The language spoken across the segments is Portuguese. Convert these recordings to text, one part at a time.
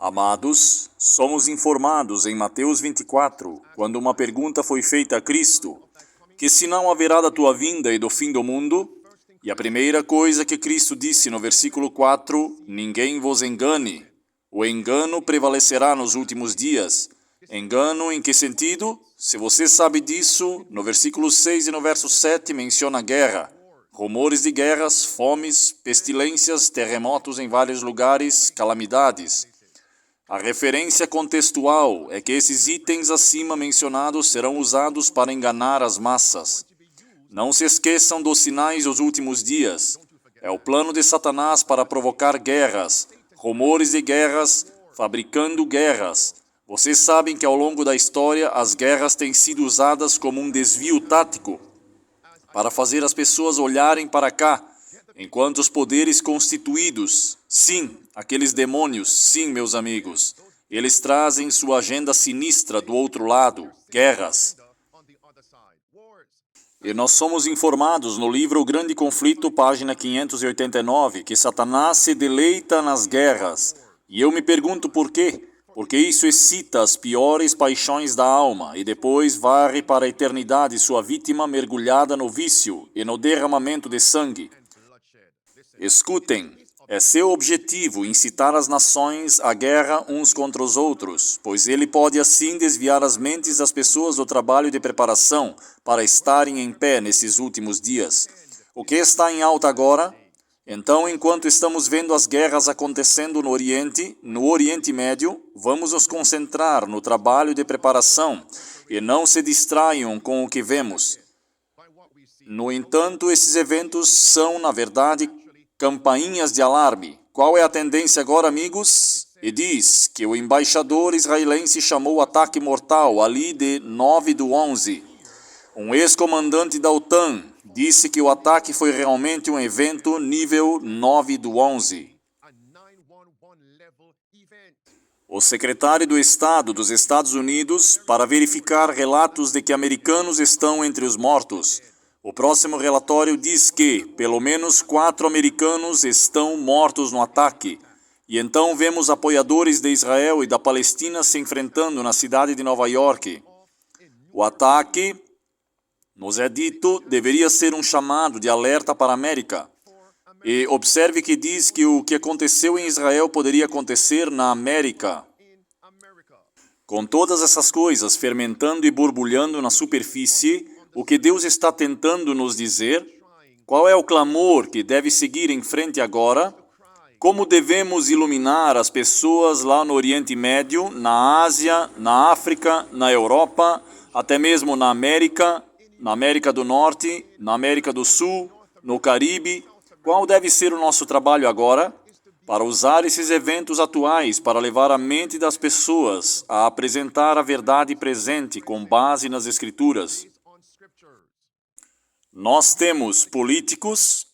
Amados, somos informados em Mateus 24, quando uma pergunta foi feita a Cristo: que sinal haverá da tua vinda e do fim do mundo? E a primeira coisa que Cristo disse no versículo 4, ninguém vos engane. O engano prevalecerá nos últimos dias. Engano em que sentido? Se você sabe disso, no versículo 6 e no verso 7 menciona guerra. Rumores de guerras, fomes, pestilências, terremotos em vários lugares, calamidades. A referência contextual é que esses itens acima mencionados serão usados para enganar as massas. Não se esqueçam dos sinais dos últimos dias. É o plano de Satanás para provocar guerras, rumores de guerras, fabricando guerras. Vocês sabem que ao longo da história as guerras têm sido usadas como um desvio tático para fazer as pessoas olharem para cá, enquanto os poderes constituídos, sim, aqueles demônios, sim, meus amigos, eles trazem sua agenda sinistra do outro lado, guerras. E nós somos informados no livro O Grande Conflito, página 589, que Satanás se deleita nas guerras. E eu me pergunto por quê? Porque isso excita as piores paixões da alma e depois varre para a eternidade sua vítima mergulhada no vício e no derramamento de sangue. Escutem, é seu objetivo incitar as nações à guerra uns contra os outros, pois ele pode assim desviar as mentes das pessoas do trabalho de preparação para estarem em pé nesses últimos dias. O que está em alta agora? Então, enquanto estamos vendo as guerras acontecendo no Oriente Médio, vamos nos concentrar no trabalho de preparação e não se distraiam com o que vemos. No entanto, esses eventos são, na verdade, campainhas de alarme. Qual é a tendência agora, amigos? E diz que o embaixador israelense chamou o ataque mortal ali de 9/11. Um ex-comandante da OTAN disse que o ataque foi realmente um evento nível 9/11. O secretário do Estado dos Estados Unidos, para verificar relatos de que americanos estão entre os mortos. O próximo relatório diz que, pelo menos 4 americanos estão mortos no ataque. E então vemos apoiadores de Israel e da Palestina se enfrentando na cidade de Nova York. O ataque, nos é dito, deveria ser um chamado de alerta para a América. E observe que diz que o que aconteceu em Israel poderia acontecer na América. Com todas essas coisas fermentando e borbulhando na superfície, o que Deus está tentando nos dizer? Qual é o clamor que deve seguir em frente agora? Como devemos iluminar as pessoas lá no Oriente Médio, na Ásia, na África, na Europa, até mesmo na América do Norte, na América do Sul, no Caribe? Qual deve ser o nosso trabalho agora? Para usar esses eventos atuais para levar a mente das pessoas a apresentar a verdade presente com base nas Escrituras. Nós temos políticos,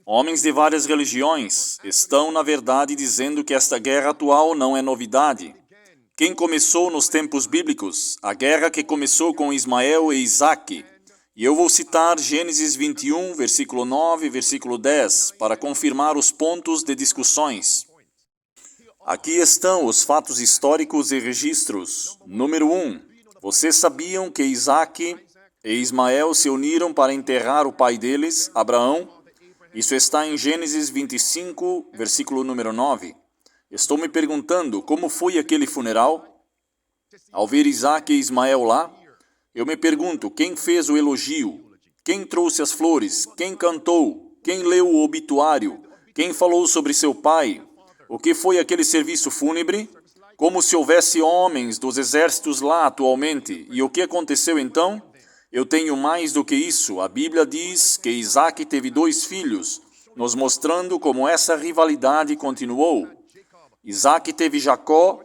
homens de várias religiões, estão na verdade dizendo que esta guerra atual não é novidade. Quem começou nos tempos bíblicos? A guerra que começou com Ismael e Isaque. E eu vou citar Gênesis 21, versículo 9 e versículo 10, para confirmar os pontos de discussões. Aqui estão os fatos históricos e registros. Número 1. Vocês sabiam que Isaque e Ismael se uniram para enterrar o pai deles, Abraão? Isso está em Gênesis 25, versículo número 9. Estou me perguntando como foi aquele funeral? Ao ver Isaque e Ismael lá, eu me pergunto quem fez o elogio, quem trouxe as flores, quem cantou, quem leu o obituário, quem falou sobre seu pai, o que foi aquele serviço fúnebre, como se houvesse homens dos exércitos lá atualmente. E o que aconteceu então? Eu tenho mais do que isso. A Bíblia diz que Isaque teve 2 filhos, nos mostrando como essa rivalidade continuou. Isaque teve Jacó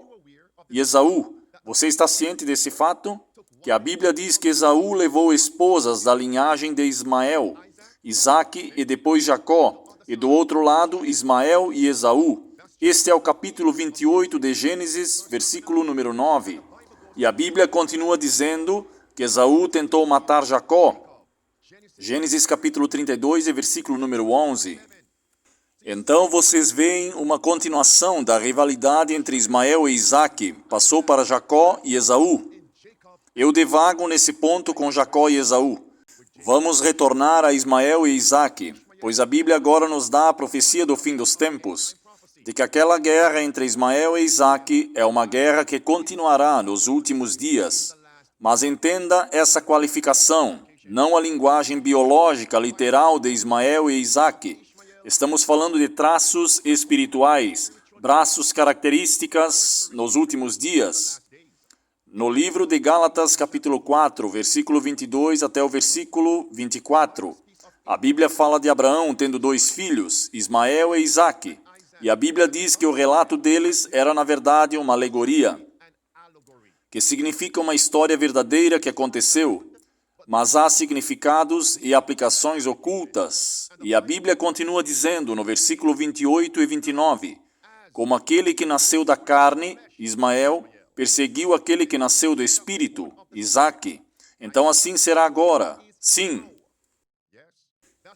e Esaú. Você está ciente desse fato? Que a Bíblia diz que Esaú levou esposas da linhagem de Ismael, Isaque e depois Jacó, e do outro lado Ismael e Esaú. Este é o capítulo 28 de Gênesis, versículo número 9. E a Bíblia continua dizendo que Esaú tentou matar Jacó. Gênesis capítulo 32 e versículo número 11. Então vocês veem uma continuação da rivalidade entre Ismael e Isaque, passou para Jacó e Esaú. Eu divago nesse ponto com Jacó e Esaú. Vamos retornar a Ismael e Isaque, pois a Bíblia agora nos dá a profecia do fim dos tempos, de que aquela guerra entre Ismael e Isaque é uma guerra que continuará nos últimos dias. Mas entenda essa qualificação, não a linguagem biológica literal de Ismael e Isaque. Estamos falando de traços espirituais, traços características nos últimos dias. No livro de Gálatas, capítulo 4, versículo 22 até o versículo 24, a Bíblia fala de Abraão tendo 2 filhos, Ismael e Isaque, e a Bíblia diz que o relato deles era, na verdade, uma alegoria, que significa uma história verdadeira que aconteceu, mas há significados e aplicações ocultas, e a Bíblia continua dizendo no versículo 28 e 29, como aquele que nasceu da carne, Ismael, perseguiu aquele que nasceu do Espírito, Isaque. Então assim será agora. Sim.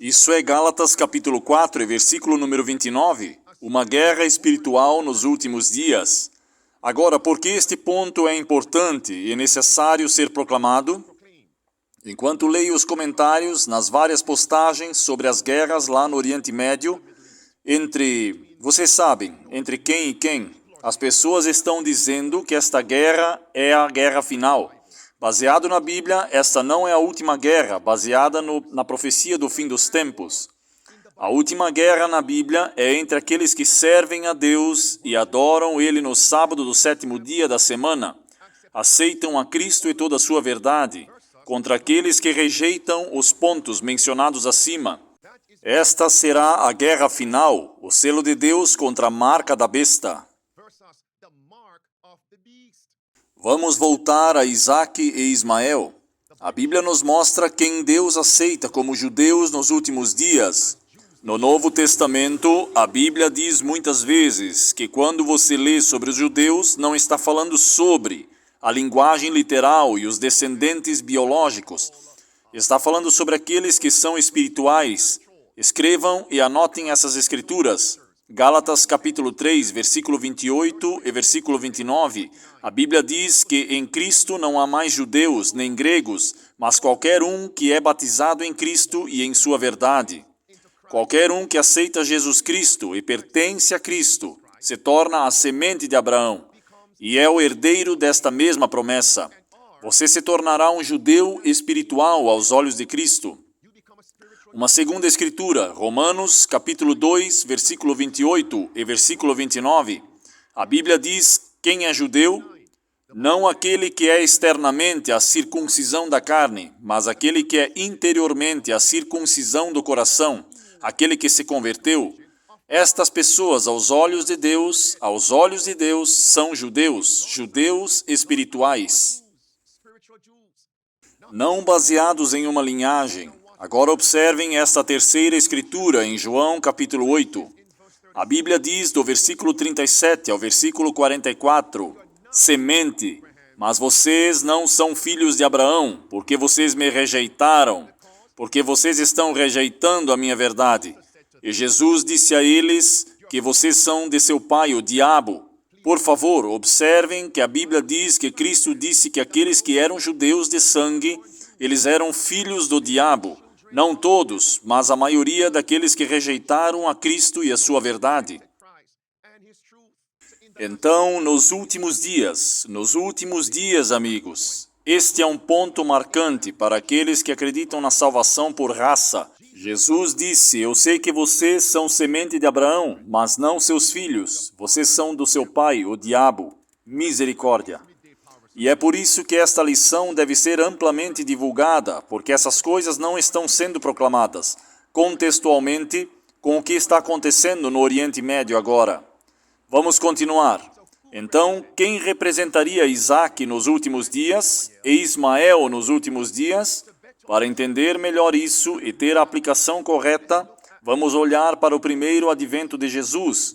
Isso é Gálatas capítulo 4, versículo número 29. Uma guerra espiritual nos últimos dias. Agora, por que este ponto é importante e necessário ser proclamado? Enquanto leio os comentários nas várias postagens sobre as guerras lá no Oriente Médio, vocês sabem, entre quem e quem, as pessoas estão dizendo que esta guerra é a guerra final. Baseado na Bíblia, esta não é a última guerra, baseada na profecia do fim dos tempos. A última guerra na Bíblia é entre aqueles que servem a Deus e adoram Ele no sábado do 7º dia da semana, aceitam a Cristo e toda a sua verdade, contra aqueles que rejeitam os pontos mencionados acima. Esta será a guerra final, o selo de Deus contra a marca da besta. Vamos voltar a Isaque e Ismael. A Bíblia nos mostra quem Deus aceita como judeus nos últimos dias. No Novo Testamento, a Bíblia diz muitas vezes que quando você lê sobre os judeus, não está falando sobre a linguagem literal e os descendentes biológicos. Está falando sobre aqueles que são espirituais. Escrevam e anotem essas escrituras. Gálatas capítulo 3, versículo 28 e versículo 29, a Bíblia diz que em Cristo não há mais judeus nem gregos, mas qualquer um que é batizado em Cristo e em sua verdade. Qualquer um que aceita Jesus Cristo e pertence a Cristo se torna a semente de Abraão e é o herdeiro desta mesma promessa. Você se tornará um judeu espiritual aos olhos de Cristo. Uma segunda escritura, Romanos, capítulo 2, versículo 28 e versículo 29. A Bíblia diz, quem é judeu? Não aquele que é externamente a circuncisão da carne, mas aquele que é interiormente a circuncisão do coração, aquele que se converteu. Estas pessoas, aos olhos de Deus, são judeus, judeus espirituais. Não baseados em uma linhagem. Agora observem esta terceira escritura em João capítulo 8. A Bíblia diz do versículo 37 ao versículo 44, semente, mas vocês não são filhos de Abraão, porque vocês me rejeitaram, porque vocês estão rejeitando a minha verdade. E Jesus disse a eles que vocês são de seu pai, o diabo. Por favor, observem que a Bíblia diz que Cristo disse que aqueles que eram judeus de sangue, eles eram filhos do diabo. Não todos, mas a maioria daqueles que rejeitaram a Cristo e a sua verdade. Então, nos últimos dias, amigos, este é um ponto marcante para aqueles que acreditam na salvação por raça. Jesus disse, eu sei que vocês são semente de Abraão, mas não seus filhos. Vocês são do seu pai, o diabo. Misericórdia. E é por isso que esta lição deve ser amplamente divulgada, porque essas coisas não estão sendo proclamadas contextualmente com o que está acontecendo no Oriente Médio agora. Vamos continuar. Então, quem representaria Isaque nos últimos dias e Ismael nos últimos dias? Para entender melhor isso e ter a aplicação correta, vamos olhar para o primeiro advento de Jesus.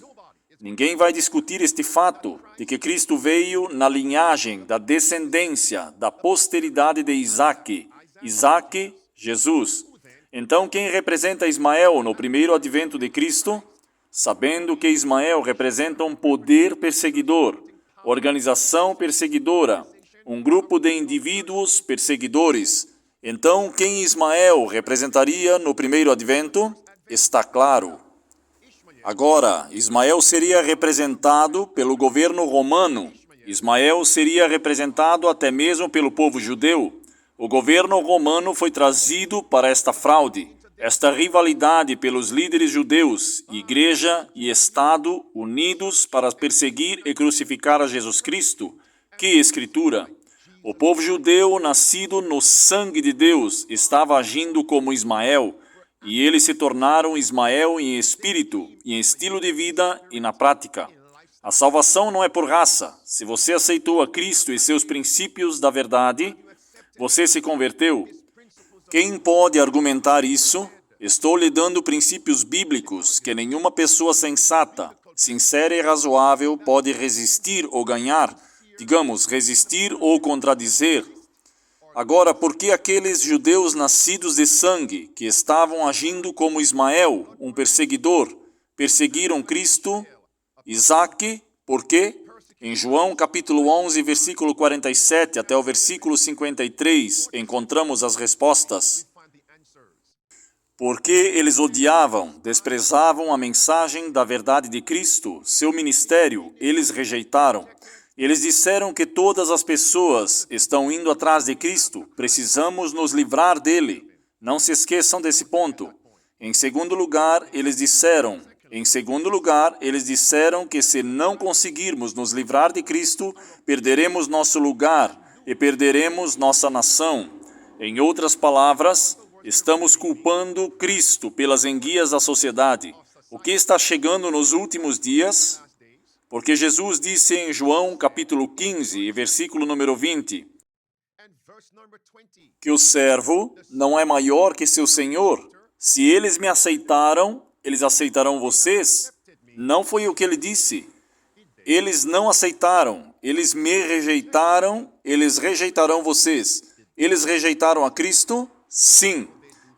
Ninguém vai discutir este fato de que Cristo veio na linhagem da descendência, da posteridade de Isaque. Jesus. Então, quem representa Ismael no primeiro advento de Cristo? sabendo que Ismael representa um poder perseguidor, organização perseguidora, um grupo de indivíduos perseguidores. Então, quem Ismael representaria no primeiro advento? Está claro. Agora, Ismael seria representado pelo governo romano. Ismael seria representado até mesmo pelo povo judeu. O governo romano foi trazido para esta fraude, esta rivalidade pelos líderes judeus, igreja e Estado unidos para perseguir e crucificar a Jesus Cristo. Que escritura! O povo judeu, nascido no sangue de Deus, estava agindo como Ismael, e eles se tornaram Ismael em espírito, em estilo de vida e na prática. A salvação não é por raça. Se você aceitou a Cristo e seus princípios da verdade, você se converteu. Quem pode argumentar isso? Estou lhe dando princípios bíblicos que nenhuma pessoa sensata, sincera e razoável pode resistir ou ganhar, digamos, resistir ou contradizer. Agora, por que aqueles judeus nascidos de sangue, que estavam agindo como Ismael, um perseguidor, perseguiram Cristo, Isaque? Por quê? Em João capítulo 11, versículo 47 até o versículo 53, encontramos as respostas. Porque eles odiavam, desprezavam a mensagem da verdade de Cristo, seu ministério, eles rejeitaram. Eles disseram que todas as pessoas estão indo atrás de Cristo, precisamos nos livrar dele. Não se esqueçam desse ponto. Em segundo lugar, eles disseram que se não conseguirmos nos livrar de Cristo, perderemos nosso lugar e perderemos nossa nação. Em outras palavras, estamos culpando Cristo pelas enguias da sociedade. O que está chegando nos últimos dias? Porque Jesus disse em João capítulo 15, versículo número 20, que o servo não é maior que seu senhor. Se eles me aceitaram, eles aceitarão vocês? Não foi o que ele disse. Eles não aceitaram, eles me rejeitaram, eles rejeitarão vocês. Eles rejeitaram a Cristo? Sim.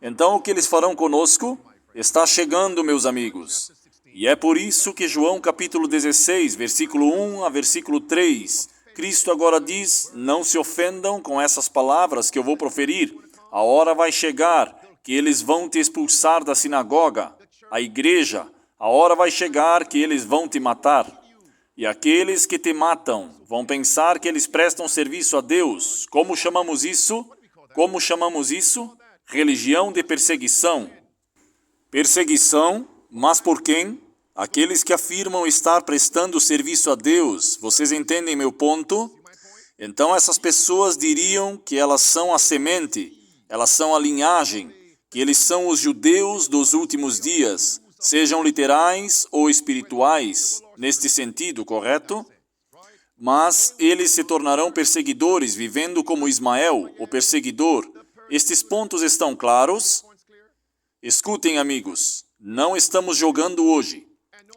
Então o que eles farão conosco? Está chegando, meus amigos. E é por isso que João capítulo 16, versículo 1 a versículo 3, Cristo agora diz, não se ofendam com essas palavras que eu vou proferir. A hora vai chegar que eles vão te expulsar da sinagoga, a igreja. A hora vai chegar que eles vão te matar. E aqueles que te matam vão pensar que eles prestam serviço a Deus. Como chamamos isso? Como chamamos isso? Religião de perseguição. Perseguição, mas por quem? Aqueles que afirmam estar prestando serviço a Deus. Vocês entendem meu ponto? Então essas pessoas diriam que elas são a semente, elas são a linhagem, que eles são os judeus dos últimos dias, sejam literais ou espirituais, neste sentido, correto? Mas eles se tornarão perseguidores, vivendo como Ismael, o perseguidor. Estes pontos estão claros? Escutem, amigos, não estamos jogando hoje.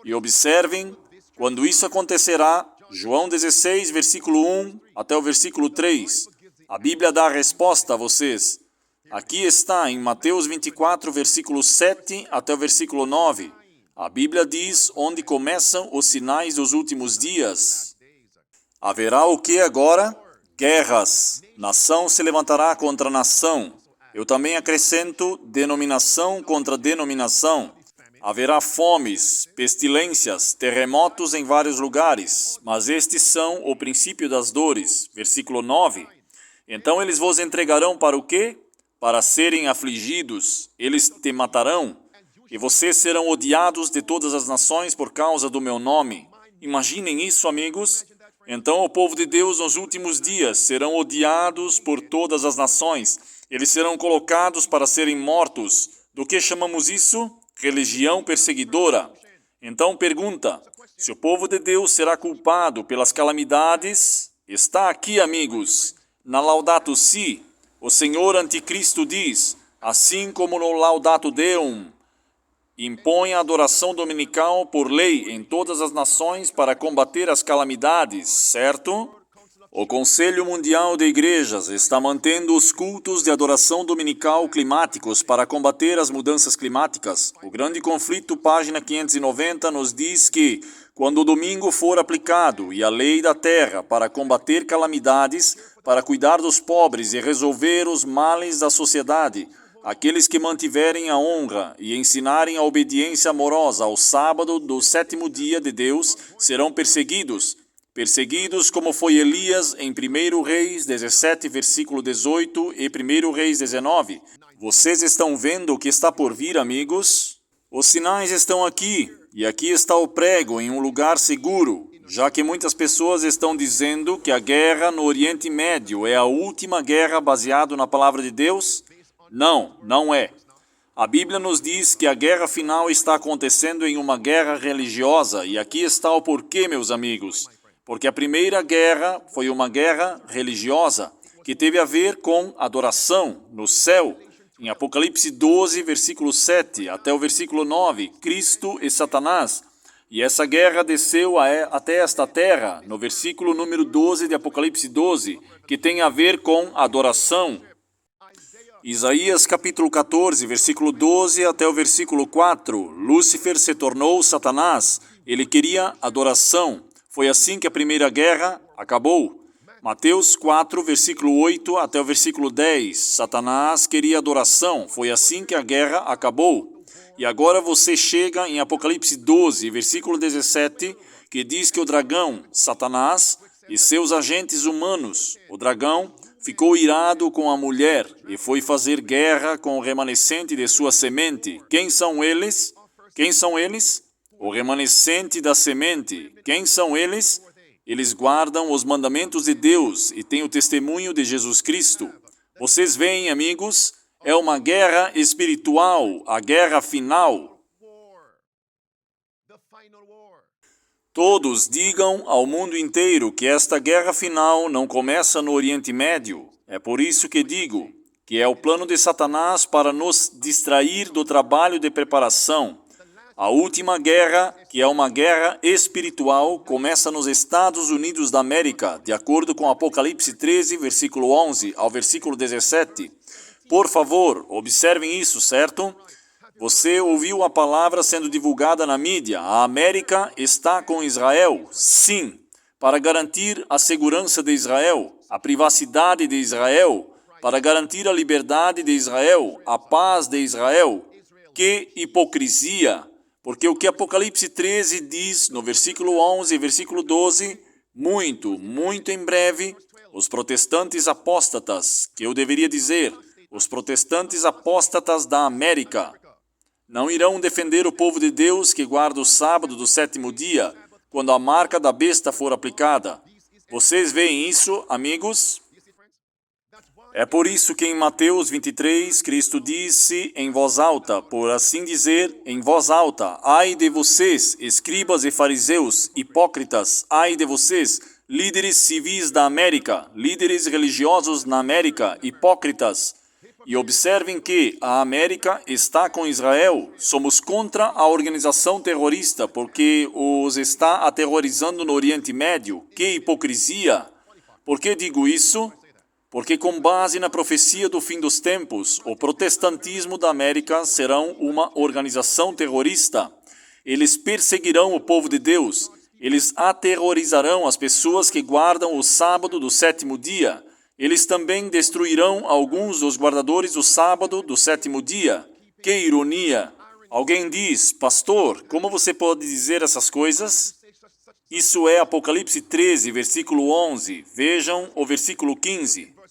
E observem, quando isso acontecerá, João 16, versículo 1 até o versículo 3, a Bíblia dá a resposta a vocês. Aqui está em Mateus 24, versículo 7 até o versículo 9. A Bíblia diz onde começam os sinais dos últimos dias. Haverá o que agora? Guerras. Nação se levantará contra nação. Eu também acrescento denominação contra denominação. Haverá fomes, pestilências, terremotos em vários lugares, mas estes são o princípio das dores. Versículo 9. Então eles vos entregarão para o quê? Para serem afligidos. Eles te matarão, e vocês serão odiados de todas as nações por causa do meu nome. Imaginem isso, amigos. Então o povo de Deus nos últimos dias serão odiados por todas as nações. Eles serão colocados para serem mortos. Do que chamamos isso? Religião perseguidora. Então pergunta, se o povo de Deus será culpado pelas calamidades? Está aqui, amigos, na Laudato Si, o Senhor Anticristo diz, assim como no Laudato Deum, impõe a adoração dominical por lei em todas as nações para combater as calamidades, certo? O Conselho Mundial de Igrejas está mantendo os cultos de adoração dominical climáticos para combater as mudanças climáticas. O Grande Conflito, página 590, nos diz que, quando o domingo for aplicado e a lei da terra para combater calamidades, para cuidar dos pobres e resolver os males da sociedade, aqueles que mantiverem a honra e ensinarem a obediência amorosa ao sábado do sétimo dia de Deus serão perseguidos. Perseguidos como foi Elias em 1 Reis 17, versículo 18 e 1 Reis 19. Vocês estão vendo o que está por vir, amigos? Os sinais estão aqui, e aqui está o prego em um lugar seguro, já que muitas pessoas estão dizendo que a guerra no Oriente Médio é a última guerra baseada na palavra de Deus. Não, não é. A Bíblia nos diz que a guerra final está acontecendo em uma guerra religiosa, e aqui está o porquê, meus amigos. Porque a primeira guerra foi uma guerra religiosa, que teve a ver com adoração no céu. Em Apocalipse 12, versículo 7 até o versículo 9, Cristo e Satanás. E essa guerra desceu até esta terra, no versículo número 12 de Apocalipse 12, que tem a ver com adoração. Isaías capítulo 14, versículo 12 até o versículo 4, Lúcifer se tornou Satanás, ele queria adoração. Foi assim que a primeira guerra acabou. Mateus 4, versículo 8 até o versículo 10. Satanás queria adoração. Foi assim que a guerra acabou. E agora você chega em Apocalipse 12, versículo 17, que diz que o dragão, Satanás, e seus agentes humanos, o dragão, ficou irado com a mulher e foi fazer guerra com o remanescente de sua semente. Quem são eles? Quem são eles? O remanescente da semente. Quem são eles? Eles guardam os mandamentos de Deus e têm o testemunho de Jesus Cristo. Vocês veem, amigos, é uma guerra espiritual, a guerra final. Todos digam ao mundo inteiro que esta guerra final não começa no Oriente Médio. É por isso que digo que é o plano de Satanás para nos distrair do trabalho de preparação. A última guerra, que é uma guerra espiritual, começa nos Estados Unidos da América, de acordo com Apocalipse 13, versículo 11 ao versículo 17. Por favor, observem isso, certo? Você ouviu a palavra sendo divulgada na mídia. A América está com Israel? Sim. Para garantir a segurança de Israel, a privacidade de Israel, para garantir a liberdade de Israel, a paz de Israel. Que hipocrisia! Porque o que Apocalipse 13 diz no versículo 11 e versículo 12, muito em breve, os protestantes apóstatas, que eu deveria dizer, os protestantes apóstatas da América, não irão defender o povo de Deus que guarda o sábado do sétimo dia, quando a marca da besta for aplicada. Vocês veem isso, amigos? É por isso que em Mateus 23, Cristo disse em voz alta, por assim dizer, em voz alta, ai de vocês, escribas e fariseus, hipócritas, ai de vocês, líderes civis da América, líderes religiosos na América, hipócritas. E observem que a América está com Israel. Somos contra a organização terrorista, porque os está aterrorizando no Oriente Médio. Que hipocrisia! Por que digo isso? Porque com base na profecia do fim dos tempos, o protestantismo da América serão uma organização terrorista. Eles perseguirão o povo de Deus. Eles aterrorizarão as pessoas que guardam o sábado do sétimo dia. Eles também destruirão alguns dos guardadores do sábado do sétimo dia. Que ironia! Alguém diz, pastor, como você pode dizer essas coisas? Isso é Apocalipse 13, versículo 11. Vejam o versículo 15.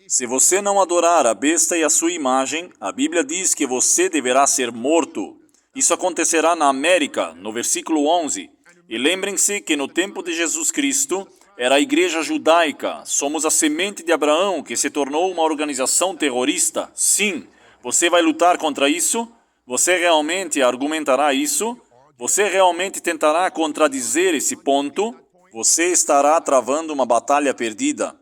Se você não adorar a besta e a sua imagem, a Bíblia diz que você deverá ser morto. Isso acontecerá na América, no versículo 11. E lembrem-se que no tempo de Jesus Cristo, era a igreja judaica. Somos a semente de Abraão, que se tornou uma organização terrorista. Sim. Você vai lutar contra isso? Você realmente argumentará isso? Você realmente tentará contradizer esse ponto? Você estará travando uma batalha perdida.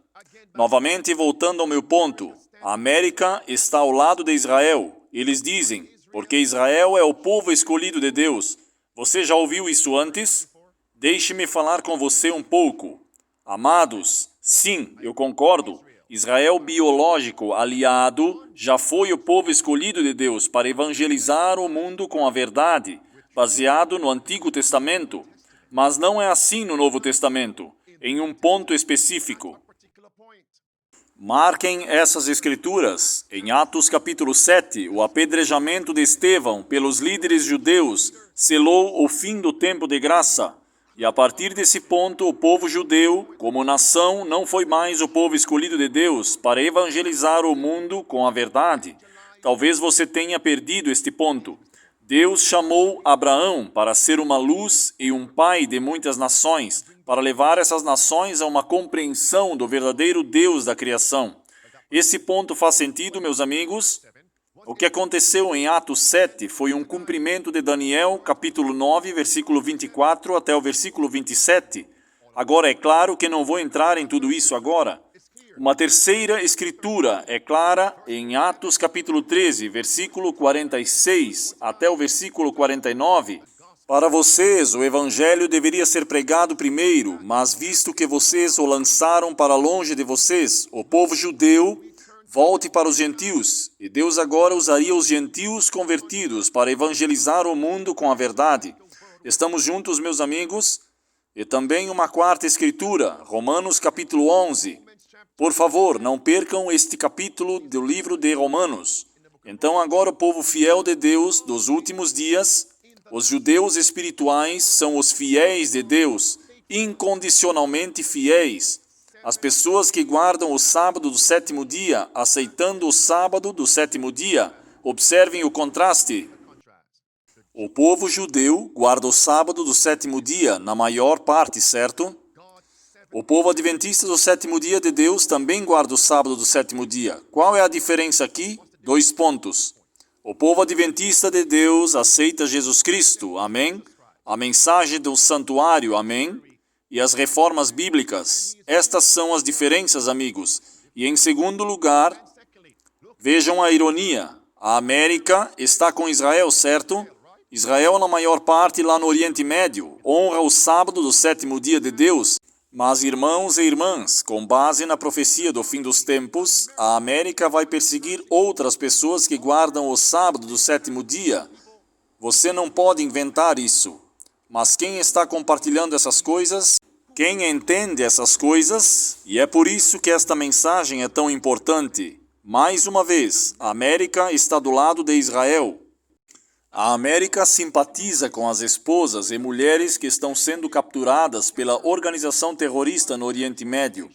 Novamente, voltando ao meu ponto, a América está ao lado de Israel. Eles dizem, porque Israel é o povo escolhido de Deus. Você já ouviu isso antes? Deixe-me falar com você um pouco. Amados, sim, eu concordo. Israel biológico, aliado, já foi o povo escolhido de Deus para evangelizar o mundo com a verdade, baseado no Antigo Testamento. Mas não é assim no Novo Testamento, em um ponto específico. Marquem essas escrituras. Em Atos capítulo 7, o apedrejamento de Estevão pelos líderes judeus selou o fim do tempo de graça. E a partir desse ponto, o povo judeu, como nação, não foi mais o povo escolhido de Deus para evangelizar o mundo com a verdade. Talvez você tenha perdido este ponto. Deus chamou Abraão para ser uma luz e um pai de muitas nações, para levar essas nações a uma compreensão do verdadeiro Deus da criação. Esse ponto faz sentido, meus amigos? O que aconteceu em Atos 7 foi um cumprimento de Daniel, capítulo 9, versículo 24 até o versículo 27. Agora, é claro que não vou entrar em tudo isso agora. Uma terceira escritura é clara em Atos capítulo 13, versículo 46 até o versículo 49. Para vocês, o evangelho deveria ser pregado primeiro, mas visto que vocês o lançaram para longe de vocês, o povo judeu, volte para os gentios, e Deus agora usaria os gentios convertidos para evangelizar o mundo com a verdade. Estamos juntos, meus amigos? E também uma quarta escritura, Romanos capítulo 11. Por favor, não percam este capítulo do livro de Romanos. Então agora o povo fiel de Deus dos últimos dias, os judeus espirituais são os fiéis de Deus, incondicionalmente fiéis. As pessoas que guardam o sábado do sétimo dia, aceitando o sábado do sétimo dia. Observem o contraste. O povo judeu guarda o sábado do sétimo dia, na maior parte, certo? O povo adventista do sétimo dia de Deus também guarda o sábado do sétimo dia. Qual é a diferença aqui? 2 pontos. O povo adventista de Deus aceita Jesus Cristo, amém? A mensagem do santuário, amém? E as reformas bíblicas. Estas são as diferenças, amigos. E em segundo lugar, vejam a ironia. A América está com Israel, certo? Israel, na maior parte, lá no Oriente Médio, honra o sábado do sétimo dia de Deus. Mas, irmãos e irmãs, com base na profecia do fim dos tempos, a América vai perseguir outras pessoas que guardam o sábado do sétimo dia. Você não pode inventar isso. Mas quem está compartilhando essas coisas? Quem entende essas coisas? E é por isso que esta mensagem é tão importante. Mais uma vez, a América está do lado de Israel. A América simpatiza com as esposas e mulheres que estão sendo capturadas pela organização terrorista no Oriente Médio.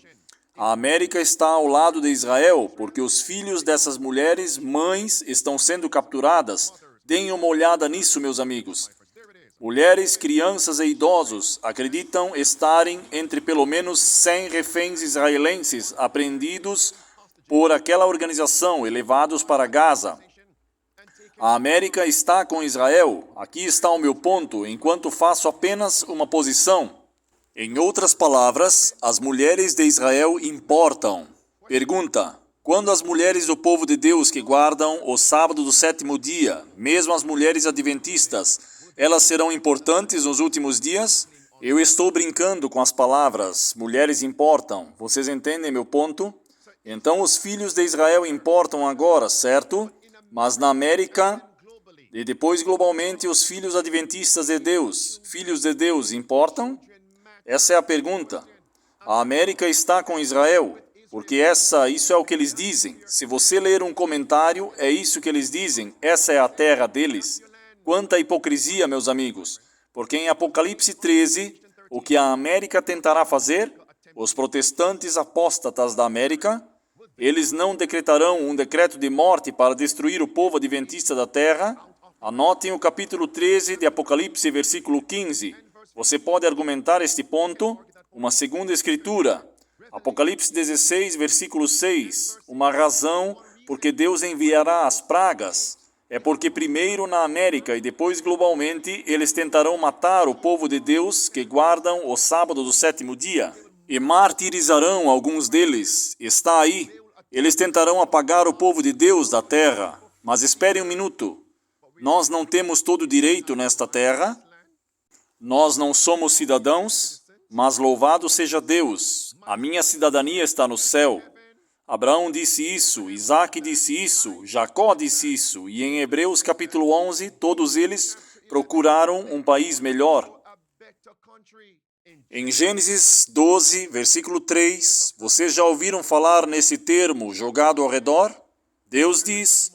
A América está ao lado de Israel porque os filhos dessas mulheres, mães, estão sendo capturadas. Deem uma olhada nisso, meus amigos. Mulheres, crianças e idosos acreditam estarem entre pelo menos 100 reféns israelenses apreendidos por aquela organização e levados para Gaza. A América está com Israel. Aqui está o meu ponto, enquanto faço apenas uma posição. Em outras palavras, as mulheres de Israel importam. Pergunta: quando as mulheres do povo de Deus que guardam o sábado do sétimo dia, mesmo as mulheres adventistas, elas serão importantes nos últimos dias? Eu estou brincando com as palavras, mulheres importam. Vocês entendem meu ponto? Então os filhos de Israel importam agora, certo? Mas na América, e depois globalmente, os filhos adventistas de Deus, filhos de Deus, importam? Essa é a pergunta. A América está com Israel, porque isso é o que eles dizem. Se você ler um comentário, é isso que eles dizem. Essa é a terra deles. Quanta hipocrisia, meus amigos. Porque em Apocalipse 13, o que a América tentará fazer? Os protestantes apóstatas da América, eles não decretarão um decreto de morte para destruir o povo adventista da terra. Anotem o capítulo 13 de Apocalipse, versículo 15. Você pode argumentar este ponto? Uma segunda escritura. Apocalipse 16, versículo 6. Uma razão porque Deus enviará as pragas. É porque primeiro na América e depois globalmente eles tentarão matar o povo de Deus que guardam o sábado do sétimo dia. E martirizarão alguns deles. Está aí. Eles tentarão apagar o povo de Deus da terra. Mas espere um minuto. Nós não temos todo o direito nesta terra? Nós não somos cidadãos? mas louvado seja Deus, a minha cidadania está no céu. Abraão disse isso, Isaque disse isso, Jacó disse isso, e em Hebreus capítulo 11, todos eles procuraram um país melhor. Em Gênesis 12, versículo 3, vocês já ouviram falar nesse termo jogado ao redor? Deus diz,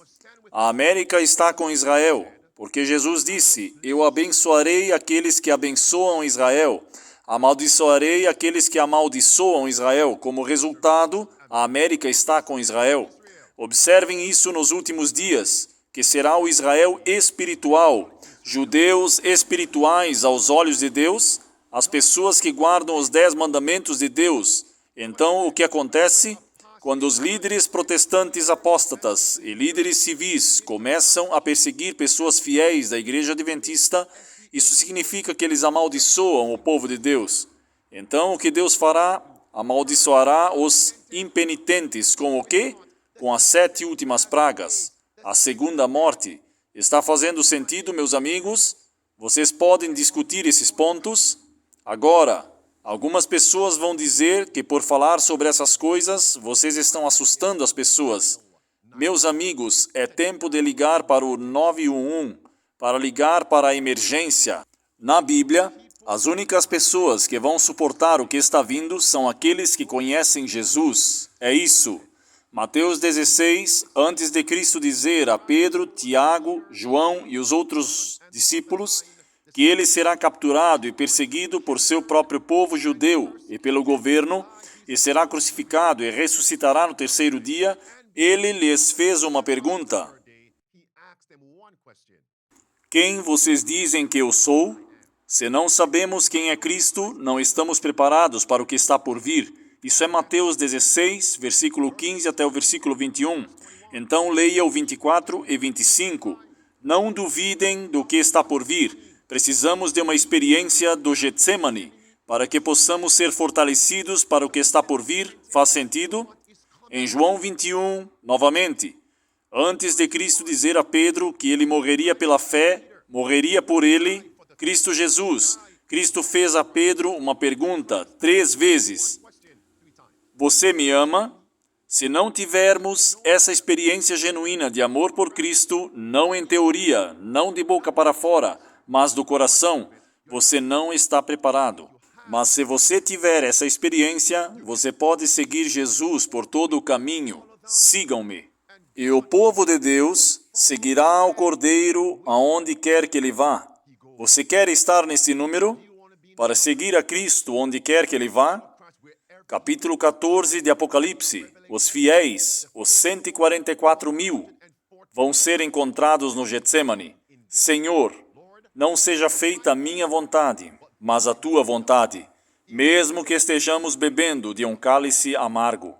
a América está com Israel, porque Jesus disse, eu abençoarei aqueles que abençoam Israel, amaldiçoarei aqueles que amaldiçoam Israel. Como resultado, a América está com Israel. Observem isso nos últimos dias, que será o Israel espiritual, judeus espirituais aos olhos de Deus, as pessoas que guardam os 10 mandamentos de Deus. Então, o que acontece? Quando os líderes protestantes apóstatas e líderes civis começam a perseguir pessoas fiéis da Igreja Adventista, isso significa que eles amaldiçoam o povo de Deus. Então, o que Deus fará? Amaldiçoará os impenitentes com o quê? Com as 7 últimas pragas, a segunda morte. Está fazendo sentido, meus amigos? Vocês podem discutir esses pontos? Agora, algumas pessoas vão dizer que por falar sobre essas coisas, vocês estão assustando as pessoas. Meus amigos, é tempo de ligar para o 911, para ligar para a emergência. Na Bíblia, as únicas pessoas que vão suportar o que está vindo são aqueles que conhecem Jesus. É isso. Mateus 16, antes de Cristo dizer a Pedro, Tiago, João e os outros discípulos que ele será capturado e perseguido por seu próprio povo judeu e pelo governo, e será crucificado e ressuscitará no terceiro dia, ele lhes fez uma pergunta. Quem vocês dizem que eu sou? Se não sabemos quem é Cristo, não estamos preparados para o que está por vir. Isso é Mateus 16, versículo 15 até o versículo 21. Então leia o 24 e 25. Não duvidem do que está por vir. Precisamos de uma experiência do Getsemane para que possamos ser fortalecidos para o que está por vir. Faz sentido? Em João 21, novamente, antes de Cristo dizer a Pedro que ele morreria pela fé, morreria por ele, Cristo Jesus. Cristo fez a Pedro uma pergunta 3 vezes. Você me ama? Se não tivermos essa experiência genuína de amor por Cristo, não em teoria, não de boca para fora, mas do coração, você não está preparado. Mas se você tiver essa experiência, você pode seguir Jesus por todo o caminho. Sigam-me. E o povo de Deus seguirá o Cordeiro aonde quer que ele vá. Você quer estar nesse número? Para seguir a Cristo onde quer que ele vá? Capítulo 14 de Apocalipse. Os fiéis, os 144.000, vão ser encontrados no Getsemane. Senhor, não seja feita a minha vontade, mas a tua vontade, mesmo que estejamos bebendo de um cálice amargo.